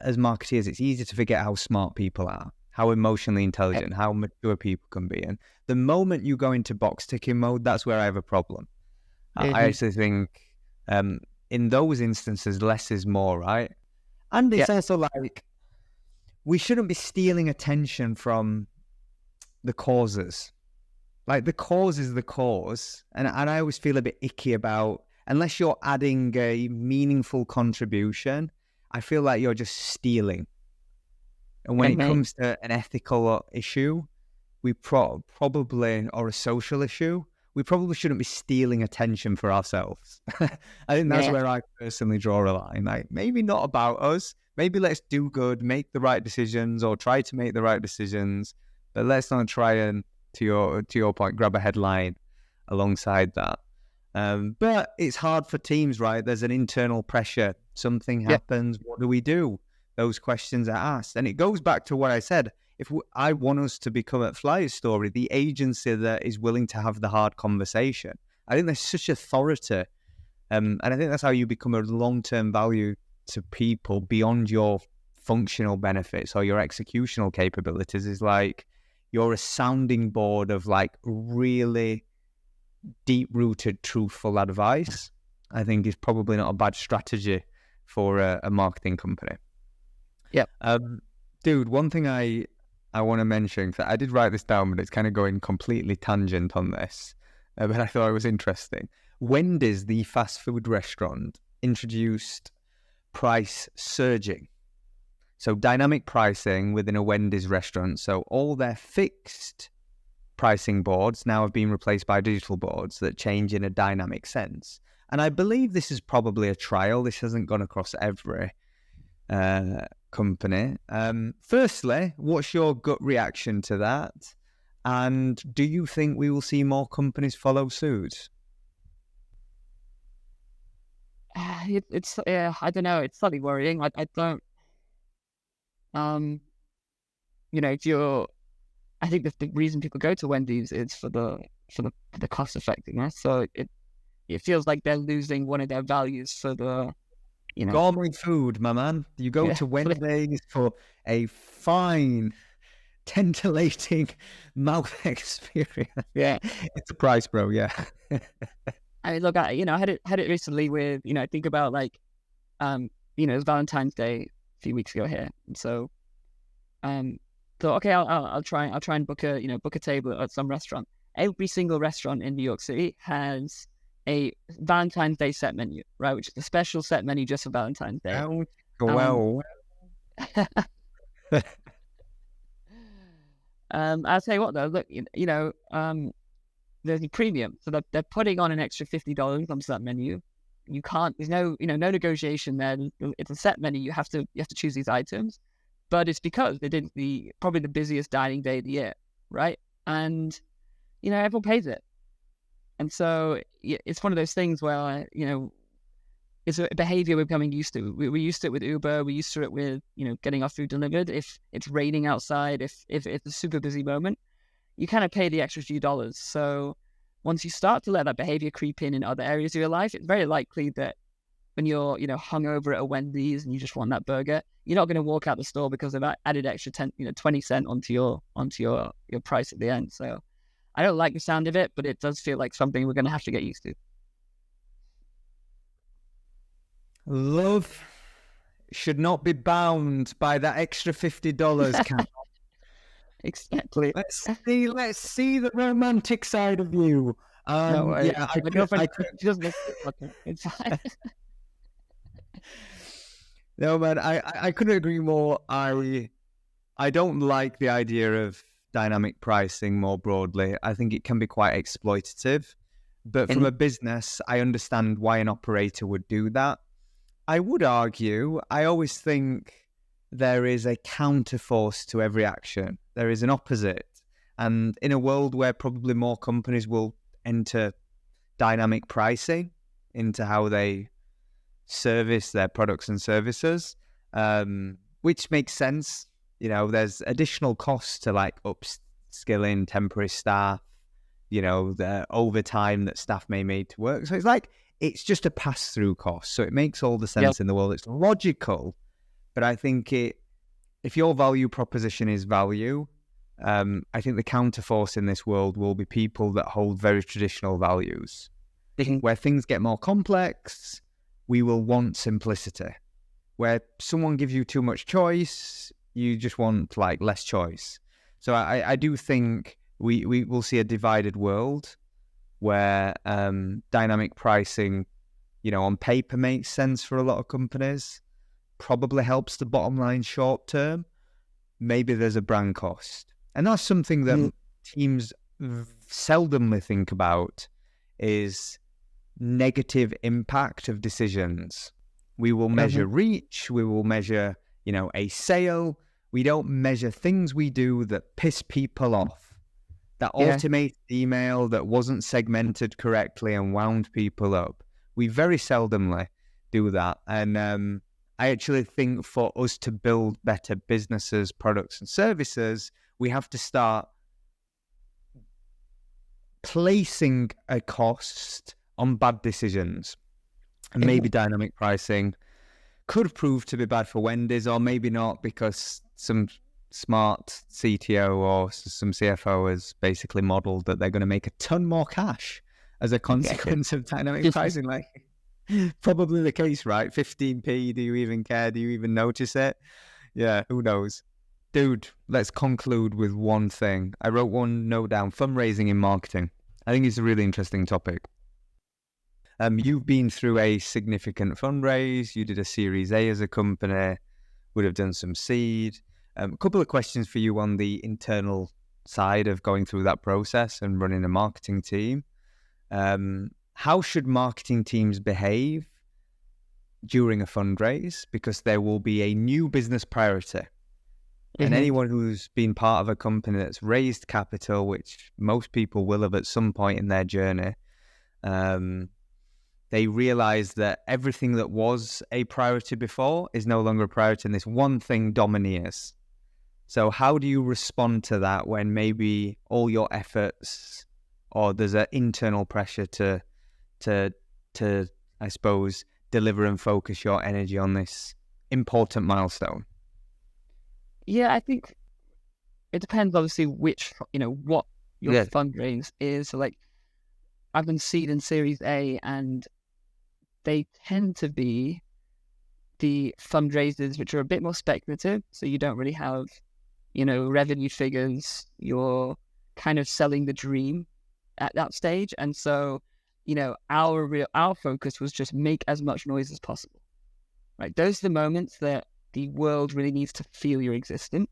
as marketeers, it's easy to forget how smart people are, how emotionally intelligent, how mature people can be, and the moment you go into box ticking mode, that's where I have a problem. I actually think in those instances, less is more, right? And it's also like, we shouldn't be stealing attention from the causes. Like, the cause is the cause. And I always feel a bit icky about, unless you're adding a meaningful contribution, I feel like you're just stealing. And when it comes to an ethical issue, we probably, or a social issue, we probably shouldn't be stealing attention for ourselves. I think that's where I personally draw a line. Like, maybe not about us. Maybe let's do good, make the right decisions, or try to make the right decisions. But let's not try and, to your point, grab a headline alongside that. But it's hard for teams, right? There's an internal pressure. Something happens. What do we do? Those questions are asked. And it goes back to what I said. I want us to become at Flyer Story, the agency that is willing to have the hard conversation. I think there's such authority. And I think that's how you become a long-term value to people beyond your functional benefits or your executional capabilities, is like, you're a sounding board of like really deep-rooted, truthful advice. I think is probably not a bad strategy for a marketing company. Yeah. Dude, one thing I want to mention, that I did write this down, but it's kind of going completely tangent on this, but I thought it was interesting. Wendy's, the fast food restaurant, introduced price surging. So dynamic pricing within a Wendy's restaurant. So all their fixed pricing boards now have been replaced by digital boards that change in a dynamic sense. And I believe this is probably a trial. This hasn't gone across every company. Firstly, what's your gut reaction to that? And do you think we will see more companies follow suit? It's I don't know. It's slightly worrying. I don't. I think the reason people go to Wendy's is for the cost effectiveness. So it feels like they're losing one of their values for the, gourmet food, my man. You go to Wendy's for a fine, titillating mouth experience. Yeah, it's a price, bro. Yeah. I mean, look, I had it recently with, think about like, it was Valentine's Day a few weeks ago here, and so, okay, I'll try and book a table at some restaurant. Every single restaurant in New York City has a Valentine's Day set menu, right? Which is a special set menu just for Valentine's Day. Well. I'll tell you what though, look, there's a premium, so they're putting on an extra $50 onto that menu. You can't. There's no negotiation there. It's a set menu. You have to choose these items, but it's because they did probably the busiest dining day of the year, right? And everyone pays it, and so it's one of those things where it's a behavior we're becoming used to. We're used to it with Uber. We're used to it with getting our food delivered. If it's raining outside, if it's a super busy moment, you kind of pay the extra few dollars. So once you start to let that behavior creep in other areas of your life, it's very likely that when you're, hungover at a Wendy's and you just want that burger, you're not going to walk out the store because they've added extra 20 cents onto your price at the end. So I don't like the sound of it, but it does feel like something we're going to have to get used to. Love should not be bound by that extra $50, Cam. Exactly. Let's see the romantic side of you. No, yeah, my girlfriend, she doesn't listen to it. It's fine. No, man, I couldn't agree more. I don't like the idea of dynamic pricing more broadly. I think it can be quite exploitative. But from a business, I understand why an operator would do that. I would argue, I always think there is a counterforce to every action. There is an opposite. And in a world where probably more companies will enter dynamic pricing into how they service their products and services, which makes sense. There's additional costs to like upskilling temporary staff, the overtime that staff may need to work. So it's just a pass-through cost. So it makes all the sense in the world. It's logical, but I think if your value proposition is value, I think the counterforce in this world will be people that hold very traditional values. Where things get more complex, we will want simplicity. Where someone gives you too much choice, you just want like less choice. So I do think we will see a divided world where dynamic pricing, on paper makes sense for a lot of companies, probably helps the bottom line short term. Maybe there's a brand cost. And that's something that teams seldomly think about, is negative impact of decisions. We will measure reach. We will measure, a sale. We don't measure things we do that piss people off, that automated email that wasn't segmented correctly and wound people up. We very seldomly do that. And I actually think for us to build better businesses, products and services, we have to start placing a cost on bad decisions. And maybe dynamic pricing could prove to be bad for Wendy's, or maybe not, because some smart CTO or some CFO has basically modeled that they're going to make a ton more cash as a consequence of dynamic pricing. Like, probably the case, right? 15p, do you even care? Do you even notice it? Yeah, who knows? Dude, let's conclude with one thing. I wrote one note down: fundraising in marketing. I think it's a really interesting topic. You've been through a significant fundraise. You did a Series A as a company, would have done some seed. A couple of questions for you on the internal side of going through that process and running a marketing team. How should marketing teams behave during a fundraise? Because there will be a new business priority. And anyone who's been part of a company that's raised capital, which most people will have at some point in their journey, they realize that everything that was a priority before is no longer a priority, and this one thing domineers. So how do you respond to that when maybe all your efforts, or there's an internal pressure to I suppose, deliver and focus your energy on this important milestone? Yeah, I think it depends, obviously, which, what your fundraise is. So, like, I've been seed in Series A, and they tend to be the fundraisers which are a bit more speculative. So you don't really have, revenue figures. You're kind of selling the dream at that stage. And so, our focus was just make as much noise as possible, right? Those are the moments that the world really needs to feel your existence.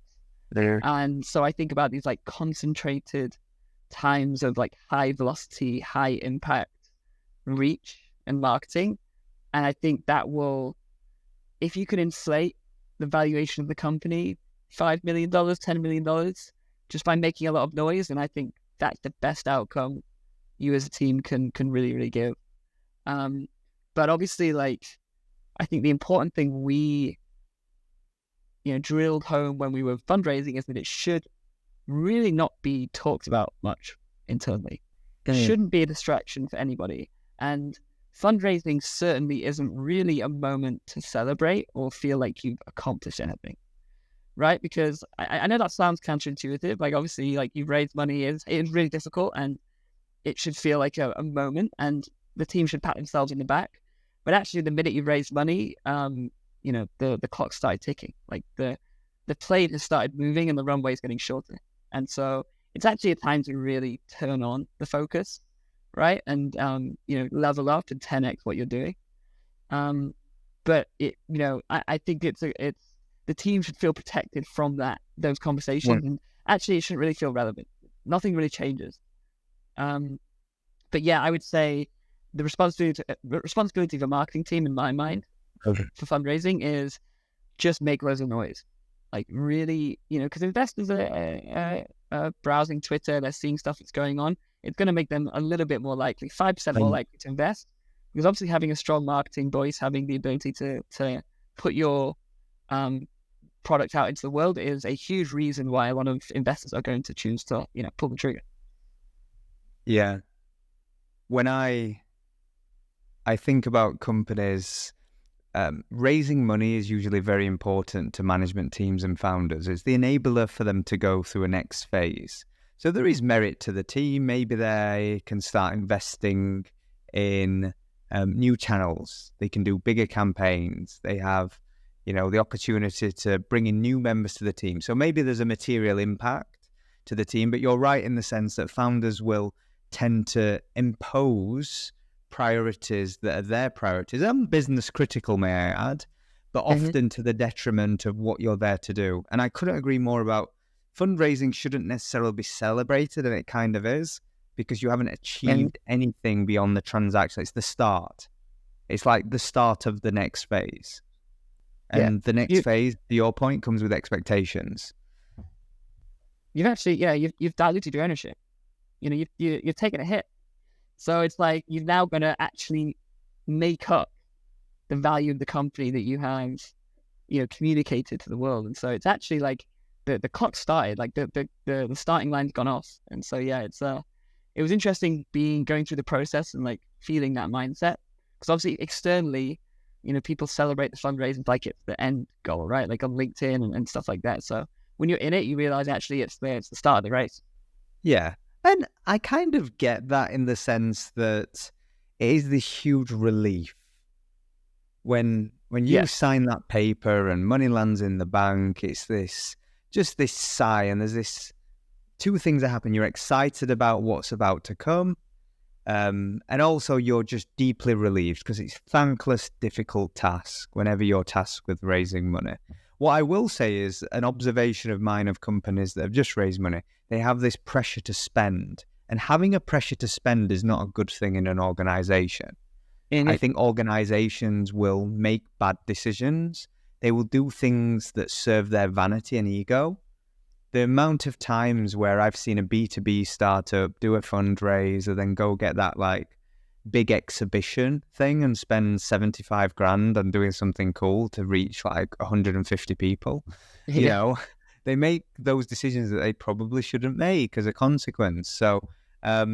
And so I think about these like concentrated times of like high velocity, high impact reach and marketing. And I think that will, if you can inflate the valuation of the company, $5 million, $10 million, just by making a lot of noise, and I think that's the best outcome you as a team can really, really give. But obviously, like, I think the important thing we drilled home when we were fundraising is that it should really not be talked about much internally. It shouldn't be a distraction for anybody. And fundraising certainly isn't really a moment to celebrate or feel like you've accomplished anything, right? Because I know that sounds counterintuitive. Like, obviously, like, you've raised money is really difficult, and it should feel like a moment, and the team should pat themselves in the back. But actually, the minute you've raised money, the clock started ticking. Like, the plane has started moving and the runway is getting shorter. And so it's actually a time to really turn on the focus, right? And, level up and 10x what you're doing. But I think it's the team should feel protected from those conversations. And actually, it shouldn't really feel relevant. Nothing really changes. But yeah, I would say the responsibility of a marketing team, in my mind, for fundraising is just make loads of noise. Like, really, because investors are browsing Twitter, they're seeing stuff that's going on, it's going to make them a little bit more likely, 5% more likely to invest. Because obviously having a strong marketing voice, having the ability to put your product out into the world is a huge reason why a lot of investors are going to choose to, pull the trigger. Yeah. When I think about companies, raising money is usually very important to management teams and founders. It's the enabler for them to go through a next phase. So there is merit to the team. Maybe they can start investing in new channels. They can do bigger campaigns. They have, the opportunity to bring in new members to the team. So maybe there's a material impact to the team, but you're right in the sense that founders will tend to impose priorities that are their priorities and business critical, may I add, but often to the detriment of what you're there to do. And I couldn't agree more about fundraising shouldn't necessarily be celebrated, and it kind of is, because you haven't achieved anything beyond the transaction. It's the start. It's like the start of the next phase. And the next phase, to your point, comes with expectations. You've actually, you've diluted your ownership. You've taken a hit. So it's like you're now going to actually make up the value of the company that you have, communicated to the world. And so it's actually like the clock started, like the starting line's gone off. And so, it was interesting going through the process and like feeling that mindset. Because obviously externally, people celebrate the fundraising like it's the end goal, right? Like on LinkedIn and stuff like that. So when you're in it, you realize actually it's the start of the race. Yeah. And I kind of get that in the sense that it is this huge relief when you sign that paper and money lands in the bank. It's this sigh, and there's this two things that happen. You're excited about what's about to come, and also you're just deeply relieved because it's a thankless, difficult task whenever you're tasked with raising money. What I will say is an observation of mine of companies that have just raised money, they have this pressure to spend. And having a pressure to spend is not a good thing in an organization. I think organizations will make bad decisions. They will do things that serve their vanity and ego. The amount of times where I've seen a B2B startup do a fundraiser, then go get that like big exhibition thing and spend 75 grand on doing something cool to reach like 150 people. They make those decisions that they probably shouldn't make as a consequence. So I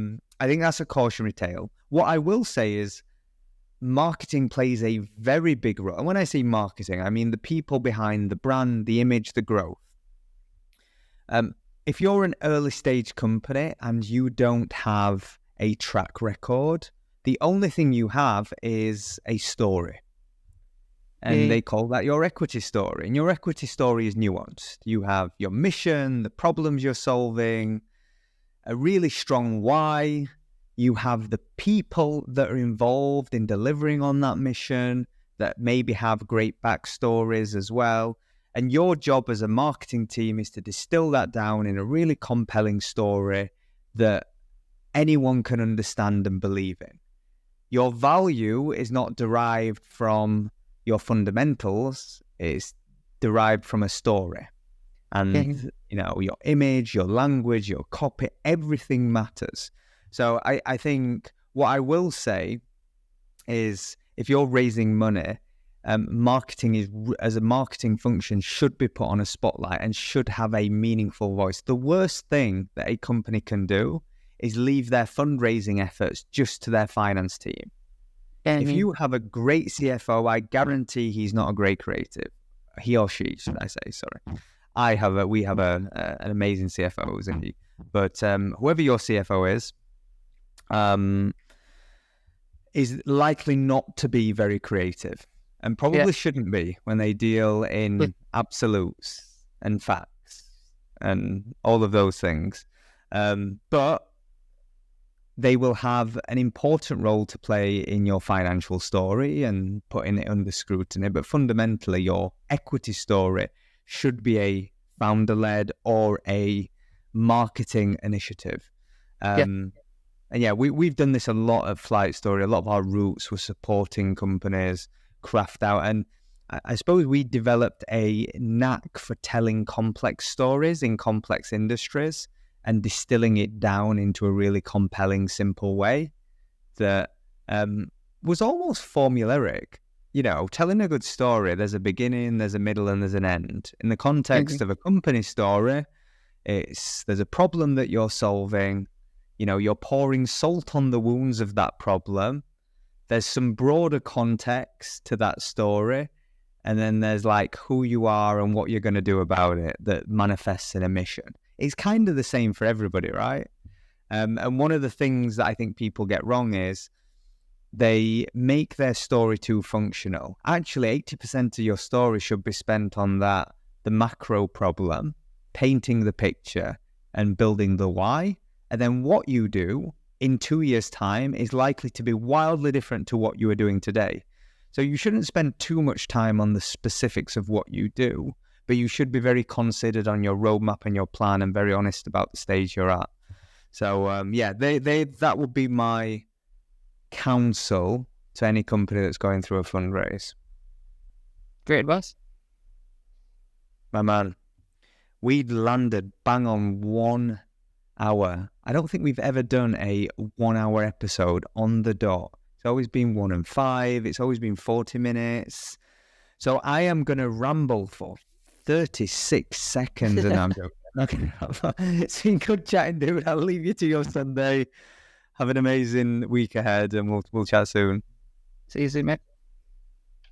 think that's a cautionary tale. What I will say is marketing plays a very big role. And when I say marketing, I mean the people behind the brand, the image, the growth. If you're an early stage company and you don't have a track record, the only thing you have is a story. And they call that your equity story. And your equity story is nuanced. You have your mission, the problems you're solving, a really strong why. You have the people that are involved in delivering on that mission that maybe have great backstories as well. And your job as a marketing team is to distill that down in a really compelling story that anyone can understand and believe in. Your value is not derived from your fundamentals, it's derived from a story. And, your image, your language, your copy, everything matters. So I think what I will say is if you're raising money, marketing as a marketing function should be put on a spotlight and should have a meaningful voice. The worst thing that a company can do is leave their fundraising efforts just to their finance team. If you have a great CFO, I guarantee he's not a great creative. He or she, should I say? Sorry, we have an amazing CFO, isn't he? But whoever your CFO is likely not to be very creative, and probably shouldn't be when they deal in absolutes and facts and all of those things. But they will have an important role to play in your financial story and putting it under scrutiny. But fundamentally, your equity story should be a founder-led or a marketing initiative. And we've done this a lot at Flight Story. A lot of our roots were supporting companies craft out. And I suppose we developed a knack for telling complex stories in complex industries and distilling it down into a really compelling, simple way that was almost formulaic. You know, telling a good story, there's a beginning, there's a middle, and there's an end. In the context of a company story, there's a problem that you're solving. You know, you're pouring salt on the wounds of that problem. There's some broader context to that story. And then there's like who you are and what you're going to do about it that manifests in a mission. It's kind of the same for everybody, right? And one of the things that I think people get wrong is they make their story too functional. Actually, 80% of your story should be spent on the macro problem, painting the picture and building the why. And then what you do in 2 years' time is likely to be wildly different to what you are doing today. So you shouldn't spend too much time on the specifics of what you do, but you should be very considered on your roadmap and your plan and very honest about the stage you're at. So that would be my counsel to any company that's going through a fundraise. Great advice. My man, we'd landed bang on 1 hour. I don't think we've ever done a 1 hour episode on the dot. It's always been 1 and 5. It's always been 40 minutes. So I am going to ramble for 36 seconds and I'm joking. It's been good chatting, dude. I'll leave you to your Sunday. Have an amazing week ahead and we'll chat soon. See you soon, mate.